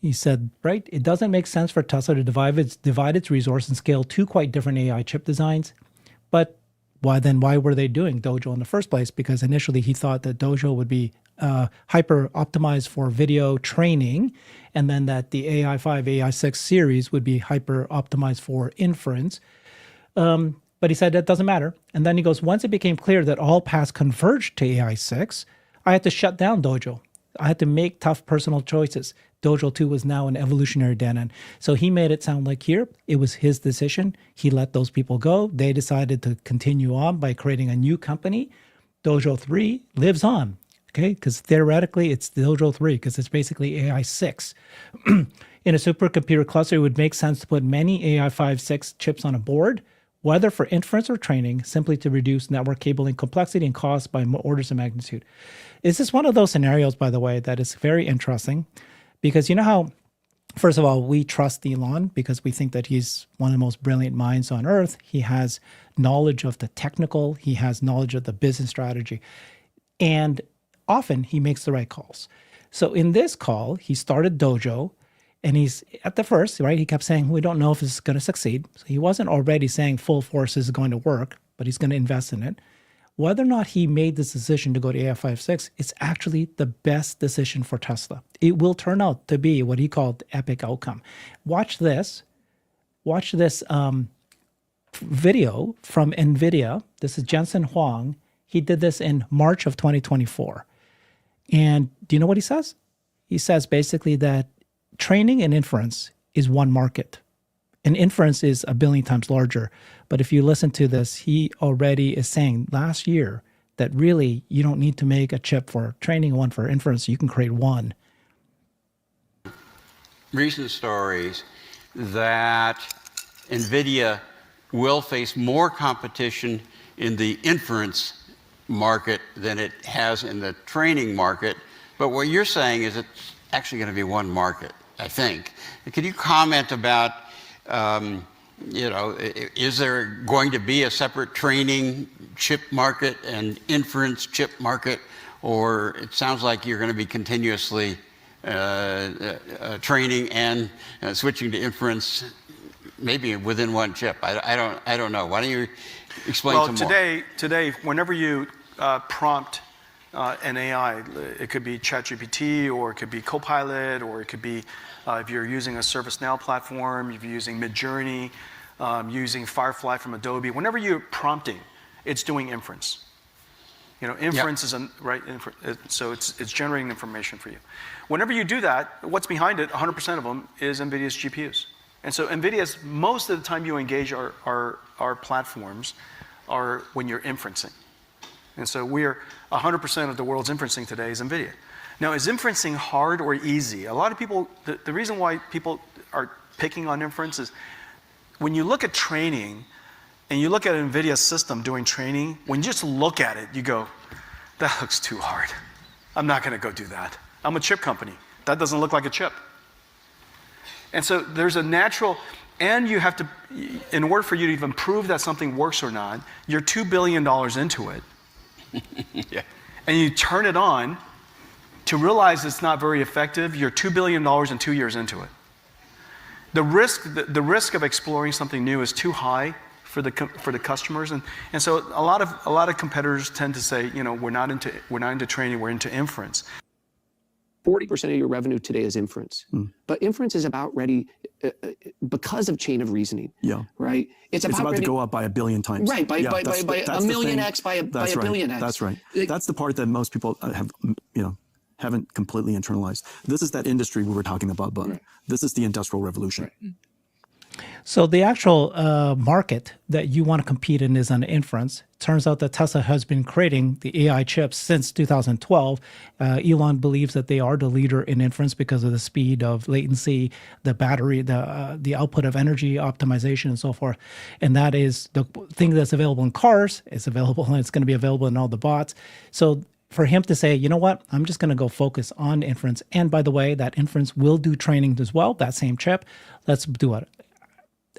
He said, right, it doesn't make sense for Tesla to divide its resource and scale two quite different AI chip designs. But why were they doing Dojo in the first place? Because initially he thought that Dojo would be hyper optimized for video training, and then that the AI5, AI6 series would be hyper optimized for inference. But he said that doesn't matter. And then he goes, once it became clear that all paths converged to AI6, I had to shut down Dojo. I had to make tough personal choices. Dojo 2 was now an evolutionary dead end. So he made it sound like here, it was his decision. He let those people go. They decided to continue on by creating a new company. Dojo 3 lives on, okay? Because theoretically, it's Dojo 3, because it's basically AI 6. In a supercomputer cluster, it would make sense to put many AI 5-6 chips on a board, whether for inference or training, simply to reduce network cabling complexity and cost by orders of magnitude. This is one of those scenarios, by the way, that is very interesting, because you know how, first of all, we trust Elon because we think that he's one of the most brilliant minds on earth. He has knowledge of the technical, he has knowledge of the business strategy, and often he makes the right calls. So in this call, he started Dojo, and he's at the first, right? He kept saying, we don't know if this is going to succeed. So he wasn't already saying full force is going to work, but he's going to invest in it. Whether or not he made this decision to go to AI5-6, it's actually the best decision for Tesla. It will turn out to be what he called the epic outcome. Watch this. Watch this video from NVIDIA. This is Jensen Huang. He did this in March of 2024. And do you know what he says? He says basically that training and inference is one market. And inference is 1 billion times larger. But if you listen to this, he already is saying last year that really you don't need to make a chip for training, one for inference. You can create one. Recent stories that NVIDIA will face more competition in the inference market than it has in the training market. But what you're saying is it's actually going to be one market, I think. Can you comment about, is there going to be a separate training chip market and inference chip market? Or it sounds like you're going to be continuously training and switching to inference, maybe within one chip. I don't know. Why don't you explain some more? Today, whenever you prompt an AI. It could be ChatGPT, or it could be Copilot, or it could be if you're using a ServiceNow platform, if you're using Midjourney, using Firefly from Adobe. Whenever you're prompting, it's doing inference. You know, inference is so it's generating information for you. Whenever you do that, what's behind it, 100% of them, is NVIDIA's GPUs. And so NVIDIA's, most of the time you engage our platforms are when you're inferencing. And so 100% of the world's inferencing today is NVIDIA. Now, is inferencing hard or easy? A lot of people, the reason why people are picking on inference is when you look at training and you look at an NVIDIA system doing training, when you just look at it, you go, that looks too hard. I'm not going to go do that. I'm a chip company. That doesn't look like a chip. And so there's a natural, and you have to, in order for you to even prove that something works or not, you're $2 billion into it. Yeah. And you turn it on to realize it's not very effective, you're $2 billion and 2 years into it. The risk of exploring something new is too high for the customers, and so a lot of competitors tend to say, you know, we're not into training, we're into inference. 40% of your revenue today is inference, but inference is about ready because of chain of reasoning. Yeah, right. It's about to go up by 1 billion times. Right, by a million X, by a billion X. That's right. That's the part that most people haven't completely internalized. This is that industry we were talking about, Bud. Right. This is the Industrial Revolution. Right. So the actual market that you want to compete in is on inference. Turns out that Tesla has been creating the AI chips since 2012. Elon believes that they are the leader in inference because of the speed of latency, the battery, the output of energy optimization, and so forth. And that is the thing that's available in cars. It's available, and it's going to be available in all the bots. So for him to say, you know what, I'm just going to go focus on inference. And by the way, that inference will do training as well, that same chip. Let's do it.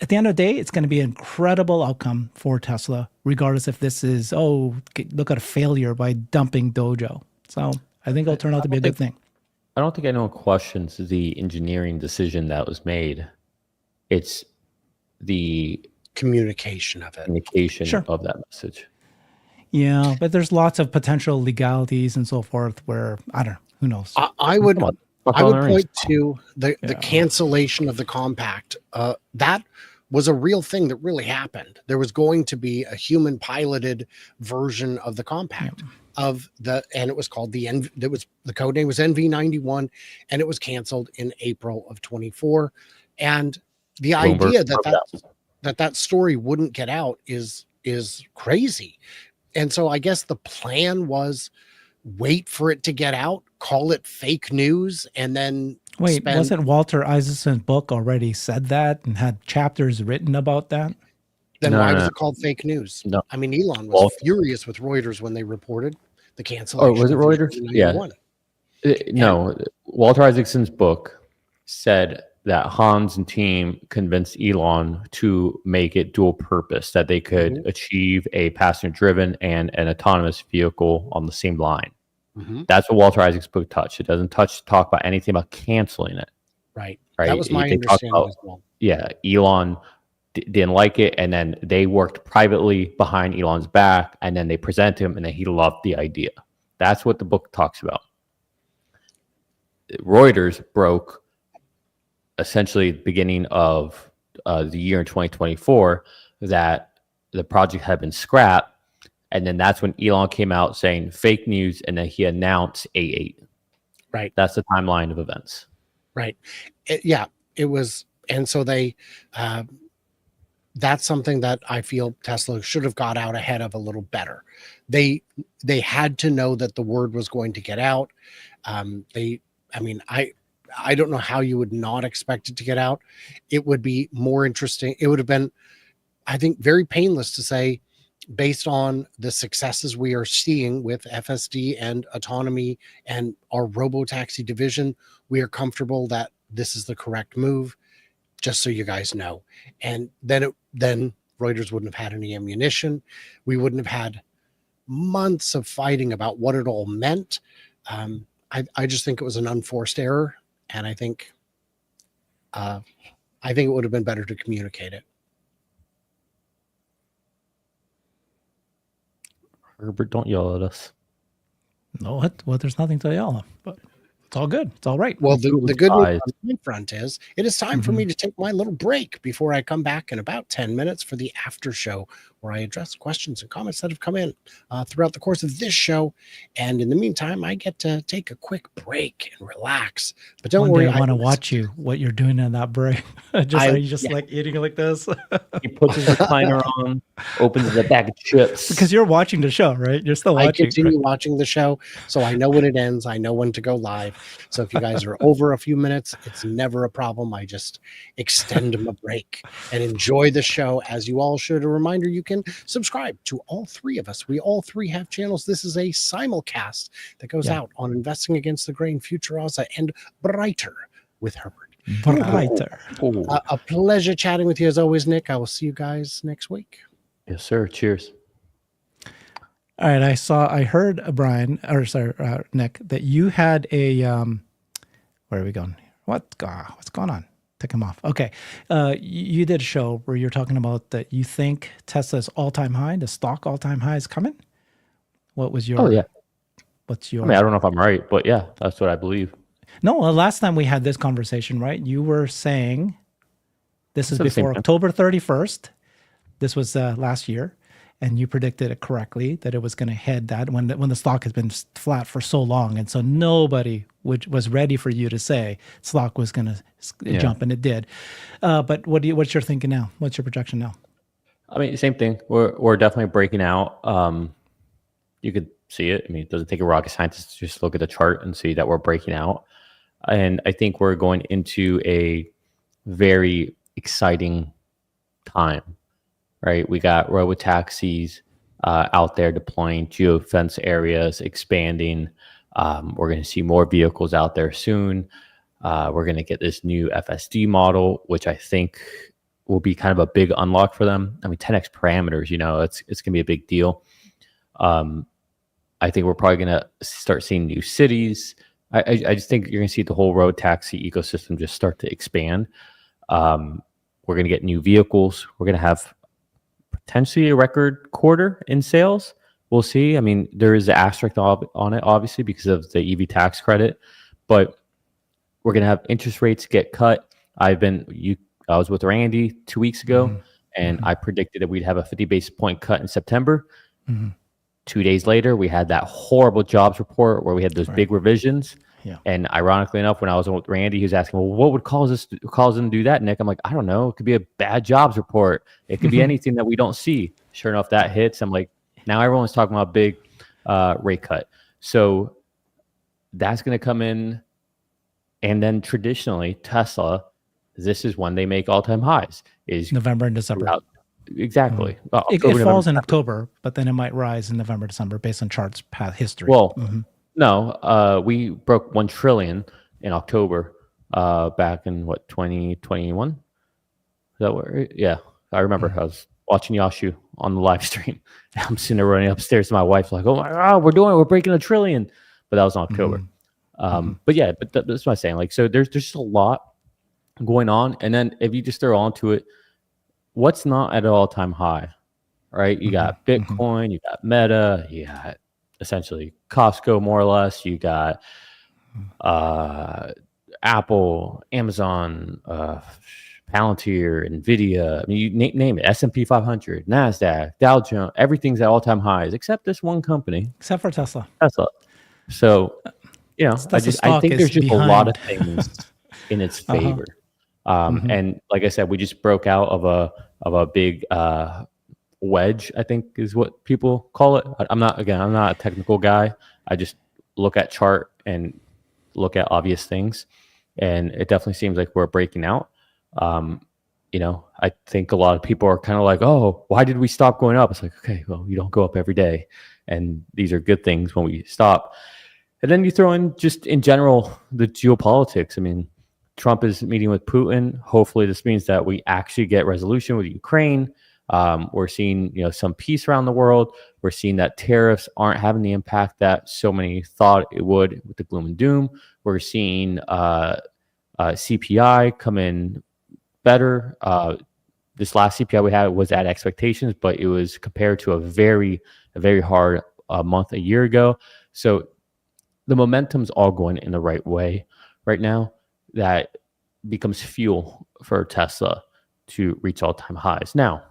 At the end of the day, it's going to be an incredible outcome for Tesla, regardless if this is, look at a failure by dumping Dojo. So I think it'll turn out to be a good thing. I don't think anyone questions the engineering decision that was made. It's the communication of it. Communication of that message. Yeah, but there's lots of potential legalities and so forth where, I don't know, who knows? I would point to the cancellation of the compact. That was a real thing that really happened. There was going to be a human piloted version of the compact and it was called the code name was NV91, and it was canceled in April of 24. And the idea that story wouldn't get out is crazy. And so I guess the plan was wait for it to get out, call it fake news, and then wasn't Walter Isaacson's book already said that and had chapters written about that? Then why was it called fake news? No. I mean, Elon was furious with Reuters when they reported the cancellation. Oh, was it Reuters? Yeah. No, Walter Isaacson's book said that Hans and team convinced Elon to make it dual purpose, that they could achieve a passenger-driven and an autonomous vehicle on the same line. That's what Walter Isaac's book touched. It doesn't talk about anything about canceling it. Right. That was my understanding as well. Yeah, Elon didn't like it, and then they worked privately behind Elon's back, and then they presented him, and then he loved the idea. That's what the book talks about. Reuters broke essentially the beginning of the year in 2024 that the project had been scrapped. And then that's when Elon came out saying fake news, and then he announced A8. Right. That's the timeline of events. Right. It was. And so that's something that I feel Tesla should have got out ahead of a little better. They had to know that the word was going to get out. I don't know how you would not expect it to get out. It would be more interesting. It would have been, I think, very painless to say, based on the successes we are seeing with FSD and autonomy and our robo-taxi division, we are comfortable that this is the correct move, just so you guys know. And then Reuters wouldn't have had any ammunition. We wouldn't have had months of fighting about what it all meant. I just think it was an unforced error. And I think it would have been better to communicate it. Herbert, don't yell at us. No, what? Well, there's nothing to yell at, but it's all good. It's all right. Well, the good news Guys. on my front is it is time for me to take my little break before I come back in about 10 minutes for the after show, where I address questions and comments that have come in throughout the course of this show. And in the meantime, I get to take a quick break and relax. But don't One worry, day I want to watch you, what you're doing in that break. Are you just like eating like this? He puts his recliner on, opens the bag of chips. Because you're watching the show, right? You're still I watching. continue watching the show, so I know when it ends. I know when to go live. So if you guys are over a few minutes, it's never a problem. I just extend my break and enjoy the show, as you all should. A reminder, you can subscribe to all three of us. We all three have channels. This is a simulcast that goes out on Investing Against the Grain, Futurosa, and Brighter with Herbert. Brighter. A pleasure chatting with you as always, Nick. I will see you guys next week. Yes, sir. Cheers. All right, I heard Nick, that you had a where are we going? What's going on? Take him off. Okay, you did a show where you're talking about that you think Tesla's all-time high, the stock all-time high is coming. What was your? Oh yeah. What's your? I mean, I don't know if I'm right, but yeah, that's what I believe. No, last time we had this conversation, right? You were saying this is It's the same before thing. October 31st. This was last year. And you predicted it correctly that it was going to head that when the stock has been flat for so long, and so nobody was ready for you to say stock was going to jump, and it did. But what's your thinking now? What's your projection now? I mean, same thing. We're definitely breaking out. You could see it. I mean, it doesn't take a rocket scientist to just look at the chart and see that we're breaking out. And I think we're going into a very exciting time. Right, we got robo taxis out there deploying, geofence areas expanding. We're going to see more vehicles out there soon. We're going to get this new FSD model, which I think will be kind of a big unlock for them. I mean, 10x parameters, it's going to be a big deal. I think we're probably going to start seeing new cities. I just think you're going to see the whole road taxi ecosystem just start to expand. We're going to get new vehicles. We're going to have potentially a record quarter in sales. We'll see. I mean, there is an asterisk on it, obviously, because of the EV tax credit, but we're going to have interest rates get cut. I was with Randy 2 weeks ago, and I predicted that we'd have a 50 basis point cut in September. 2 days later, we had that horrible jobs report where we had those big revisions. Yeah. And ironically enough, when I was with Randy, he was asking, well, what would cause them to do that, Nick? I'm like, I don't know. It could be a bad jobs report. It could be anything that we don't see. Sure enough, that hits. I'm like, now everyone's talking about a big rate cut. So that's going to come in. And then traditionally, Tesla, this is when they make all-time highs. Is November and December. Exactly. Well, It October, falls in November. October, but then it might rise in November, December based on charts path history. Well, no, we broke 1 trillion in October back in 2021. Is that what? Yeah, I remember. I was watching Yashu on the live stream. I'm sitting there running upstairs to my wife, like, "Oh my God, we're breaking 1 trillion!" But that was in October. But yeah, that's what I'm saying. Like, so there's just a lot going on, and then if you just throw onto it, what's not at an all-time high, right? You got Bitcoin, you got Meta, you got essentially Costco, more or less. You got Apple, Amazon, Palantir, Nvidia. I mean, you name it. S&P 500, Nasdaq, Dow Jones. Everything's at all-time highs except this one company, except for Tesla. So, I think there's just a lot of things in its favor. And like I said, we just broke out of a big wedge, I think is what people call it. I'm not a technical guy. I just look at chart and look at obvious things, and it definitely seems like we're breaking out. I think a lot of people are kind of like, oh, why did we stop going up? It's like, okay, well, you don't go up every day, and these are good things when we stop. And then you throw in just in general the geopolitics. I mean, Trump is meeting with Putin. Hopefully this means that we actually get resolution with Ukraine. We're seeing, some peace around the world. We're seeing that tariffs aren't having the impact that so many thought it would with the gloom and doom. We're seeing CPI come in better. This last CPI we had was at expectations, but it was compared to a very hard month a year ago. So the momentum's all going in the right way right now. That becomes fuel for Tesla to reach all-time highs. Now,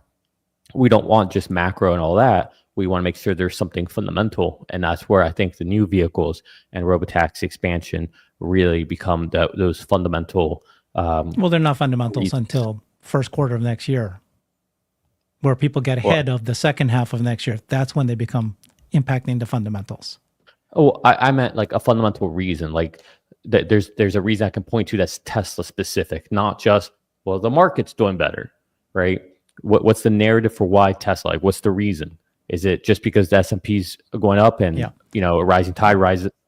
we don't want just macro and all that. We want to make sure there's something fundamental, and that's where I think the new vehicles and robotaxi expansion really become those fundamental. Well, they're not fundamentals reasons. until first quarter of next year, where people get ahead of the second half of next year. That's when they become impacting the fundamentals. Oh, I meant like a fundamental reason. Like there's a reason I can point to that's Tesla specific, not just, well, the market's doing better, right? What's the narrative for why Tesla? Like, what's the reason? Is it just because the S&P's going up and a rising tide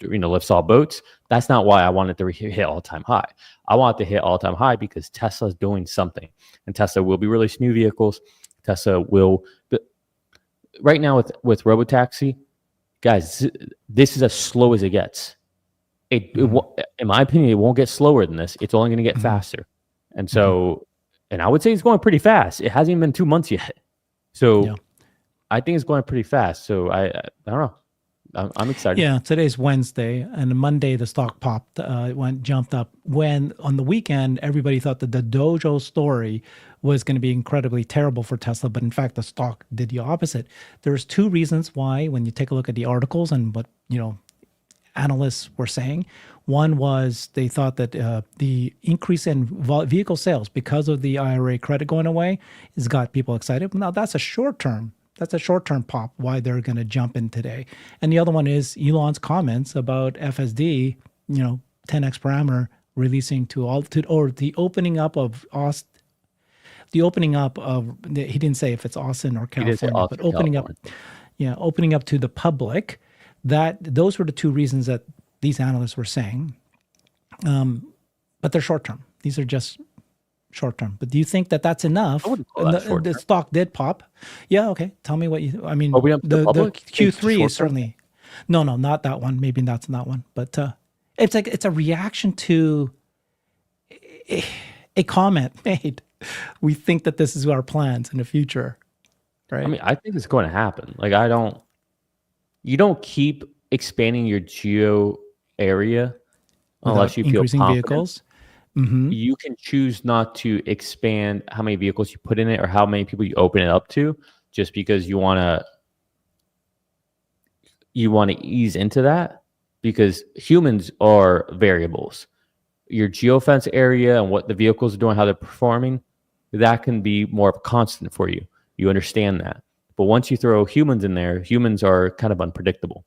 lifts all boats? That's not why I wanted to hit all-time high. I want it to hit all-time high because Tesla's doing something, and Tesla will be releasing new vehicles. Tesla will, but right now with Robotaxi, guys, this is as slow as it gets. In my opinion, it won't get slower than this. It's only going to get faster, and so. And I would say it's going pretty fast. It hasn't even been 2 months yet. So I think it's going pretty fast. So I don't know. I'm excited. Yeah, today's Wednesday, and Monday the stock popped, jumped up. When on the weekend, everybody thought that the Dojo story was going to be incredibly terrible for Tesla, but in fact, the stock did the opposite. There's two reasons why. When you take a look at the articles and what analysts were saying. One was they thought that the increase in vehicle sales because of the IRA credit going away has got people excited. Now that's a short term. That's a short-term pop, why they're going to jump in today. And the other one is Elon's comments about FSD, 10x parameter releasing or the opening up of Austin. He didn't say if it's Austin or California, but opening up to the public. Those were the two reasons that these analysts were saying. But they're short-term. These are just short-term. But do you think that that's enough? I wouldn't call that short-term. The stock did pop. Yeah, okay. Tell me what you... I mean, the Q3 is certainly... No, not that one. Maybe that's not one. But it's a reaction to a comment made. We think that this is our plans in the future, right? I mean, I think it's going to happen. Like, you don't keep expanding your geo area unless you feel increasing confident. Vehicles. Mm-hmm. You can choose not to expand how many vehicles you put in it or how many people you open it up to, just because you want to ease into that, because humans are variables. Your geofence area and what the vehicles are doing, how they're performing, that can be more of a constant for you. You understand that. But once you throw humans in there, humans are kind of unpredictable.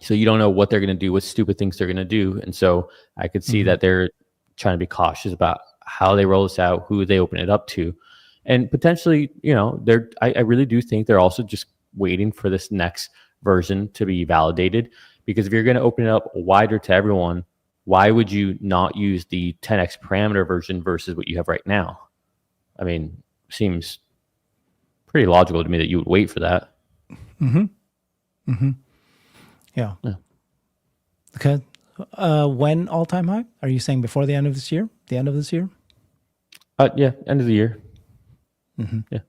So you don't know what they're going to do, what stupid things they're going to do. And so I could see that they're trying to be cautious about how they roll this out, who they open it up to. And potentially, I really do think they're also just waiting for this next version to be validated. Because if you're going to open it up wider to everyone, why would you not use the 10x parameter version versus what you have right now? I mean, seems pretty logical to me that you would wait for that. Yeah. Okay. When all-time high? Are you saying before the end of this year? The end of this year? Yeah, end of the year. Yeah.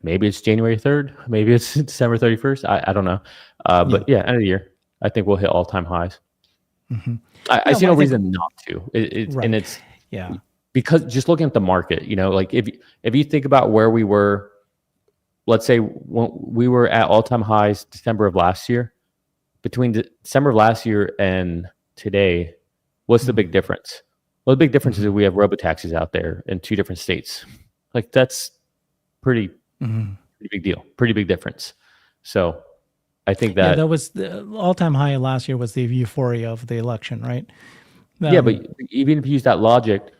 Maybe it's January 3rd. Maybe it's December 31st. I don't know. But yeah, end of the year. I think we'll hit all-time highs. I see no reason not to. Right. And it's yeah, because just looking at the market, like if you think about where we were, let's say when we were at all-time highs December of last year, between December of last year and today, what's the big difference? Well, the big difference is that we have robotaxis out there in 2 different states. Like, that's pretty big deal, pretty big difference. So I think that was the all-time high last year was the euphoria of the election, right? Yeah, but even if you use that logic,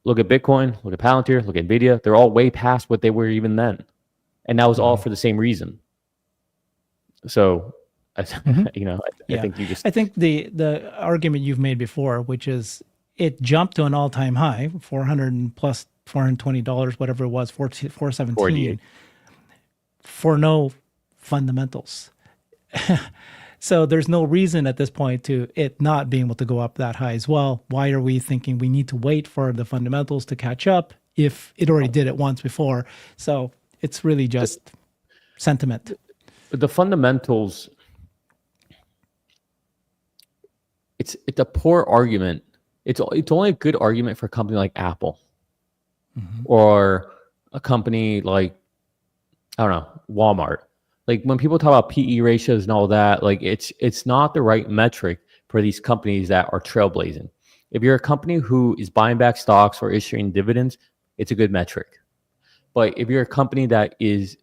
look at Bitcoin, look at Palantir, look at Nvidia, they're all way past what they were even then. And that was all for the same reason. So, I think you just... I think the argument you've made before, which is it jumped to an all-time high, $400 plus $420, whatever it was, $417, for no fundamentals. So there's no reason at this point to it not being able to go up that high as well. Why are we thinking we need to wait for the fundamentals to catch up if it already did it once before? So it's really just sentiment. The fundamentals, it's a poor argument. It's only a good argument for a company like Apple or a company like, I don't know, Walmart. Like when people talk about PE ratios and all that, like it's not the right metric for these companies that are trailblazing. If you're a company who is buying back stocks or issuing dividends, it's a good metric. But if you're a company that is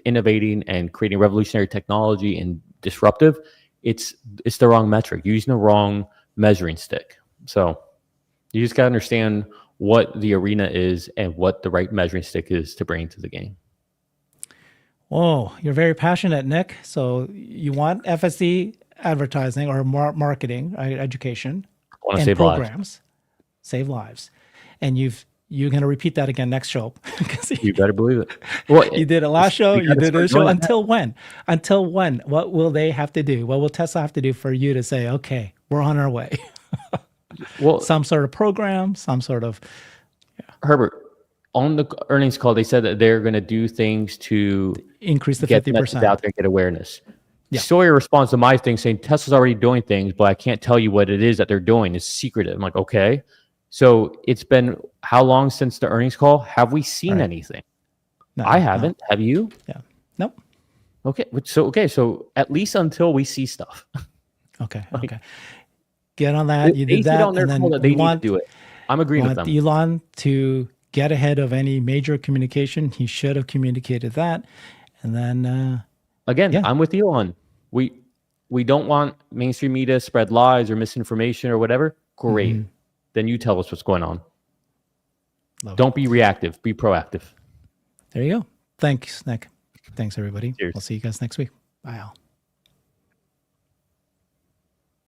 innovating and creating revolutionary technology and disruptive, it's the wrong metric. You're using the wrong measuring stick. So you just got to understand what the arena is and what the right measuring stick is to bring to the game. Whoa, you're very passionate, Nick. So you want FSD advertising or marketing, education, Want to and save programs, lives. save lives, and you're going to repeat that again next show. You better believe it. Well, you did it last show. You did this show. That. Until when? Until when? What will they have to do? What will Tesla have to do for you to say, okay, we're on our way? Well, some sort of program, some sort of. Herbert, on the earnings call, they said that they're going to do things to increase the get 50% messages out there and get awareness. Yeah. Sawyer responds to my thing saying Tesla's already doing things, but I can't tell you what it is that they're doing. It's secretive. I'm like, okay. So it's been how long since the earnings call? Have we seen anything? No, I haven't. Have you? Yeah. Nope. Okay. So at least until we see stuff. Okay. Okay. Get on that. You did that, and then they want to do it. I'm agreeing with them. Elon to get ahead of any major communication. He should have communicated that, and then again, I'm with Elon. We don't want mainstream media to spread lies or misinformation or whatever. Great. Then you tell us what's going on. Don't be reactive. Be proactive. There you go. Thanks, Nick. Thanks, everybody. Cheers. We'll see you guys next week. Bye, all.